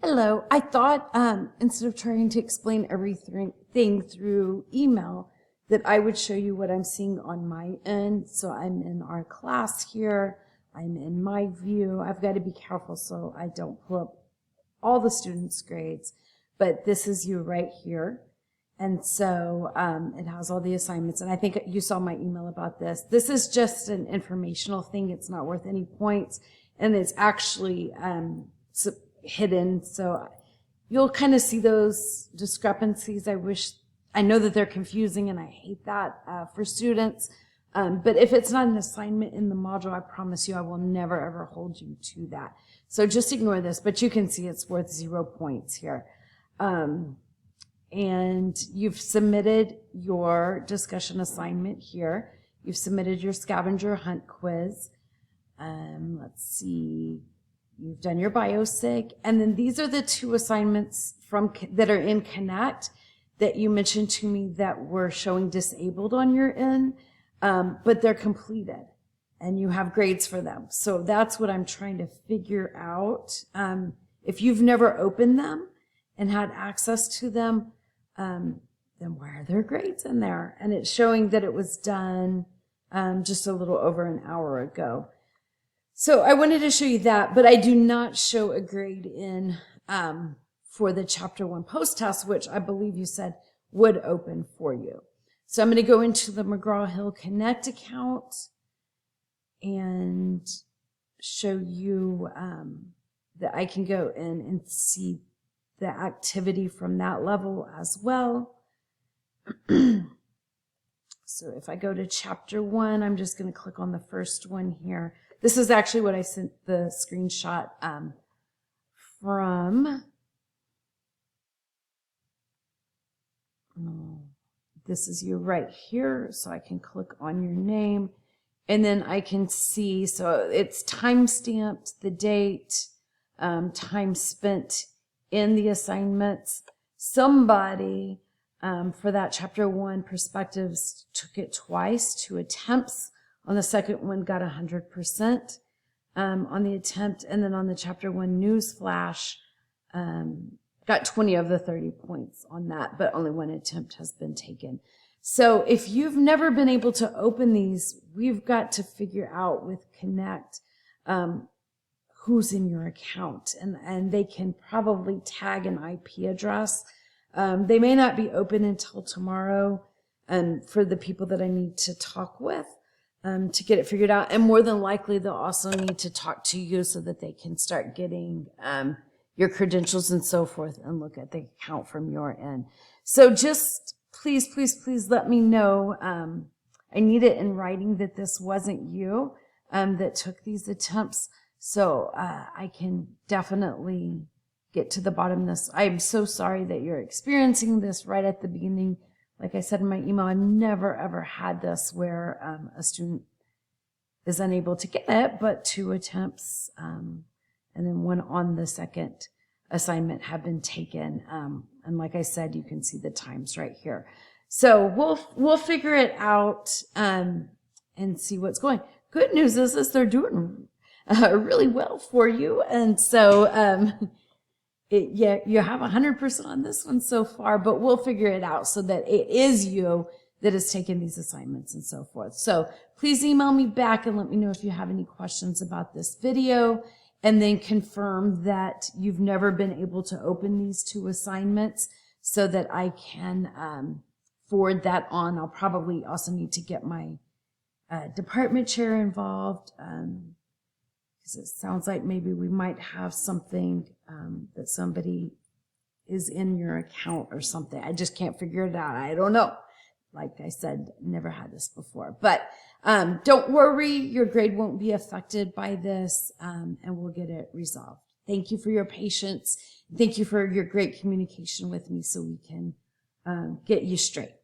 Hello. I thought instead of trying to explain everything through email, that I would show you what I'm seeing on my end. So I'm in our class here. I'm in my view. I've got to be careful so I don't pull up all the students' grades, but this is you right here. And so it has all the assignments. And I think you saw my email about this. This is just an informational thing. It's not worth any points. And it's actually hidden. So you'll kind of see those discrepancies. I know that they're confusing and I hate that for students. But if it's not an assignment in the module, I promise you I will never ever hold you to that. So just ignore this, but you can see it's worth 0 points here. And you've submitted your discussion assignment here. You've submitted your scavenger hunt quiz. Let's see. You've done your biosig. And then these are the 2 assignments that are in Connect that you mentioned to me that were showing disabled on your end, but they're completed and you have grades for them. So that's what I'm trying to figure out. If you've never opened them and had access to them, then why are there grades in there? And it's showing that it was done just a little over an hour ago. So I wanted to show you that, but I do not show a grade in for the Chapter 1 post-test, which I believe you said would open for you. So I'm going to go into the McGraw-Hill Connect account and show you that I can go in and see the activity from that level as well. So if I go to Chapter 1, I'm just going to click on the first one here. This is actually what I sent the screenshot from. This is you right here, so I can click on your name, and then I can see, so it's time stamped, the date, time spent in the assignments. Somebody for that Chapter 1 perspectives took it twice, 2 attempts. On the second one, got 100% on the attempt. And then on the Chapter 1 news flash, got 20 of the 30 points on that, but only 1 attempt has been taken. So if you've never been able to open these, we've got to figure out with Connect who's in your account. And they can probably tag an IP address. They may not be open until tomorrow for the people that I need to talk with. To get it figured out. And more than likely, they'll also need to talk to you so that they can start getting your credentials and so forth and look at the account from your end. So just please, please, please let me know. I need it in writing that this wasn't you that took these attempts, so I can definitely get to the bottom of this. I'm so sorry that you're experiencing this right at the beginning. Like I said in my email, I've never, ever had this where a student is unable to get it, but 2 attempts and then 1 on the second assignment have been taken. And like I said, you can see the times right here. So we'll figure it out and see what's going. Good news is they're doing really well for you. And so you have 100% on this one so far, but we'll figure it out so that it is you that has taken these assignments and so forth. So please email me back and let me know if you have any questions about this video, and then confirm that you've never been able to open these 2 assignments so that I can forward that on. I'll probably also need to get my department chair involved because it sounds like maybe we might have something that somebody is in your account or something. I just can't figure it out. I don't know. Like I said, never had this before. But don't worry, your grade won't be affected by this, and we'll get it resolved. Thank you for your patience. Thank you for your great communication with me so we can get you straight.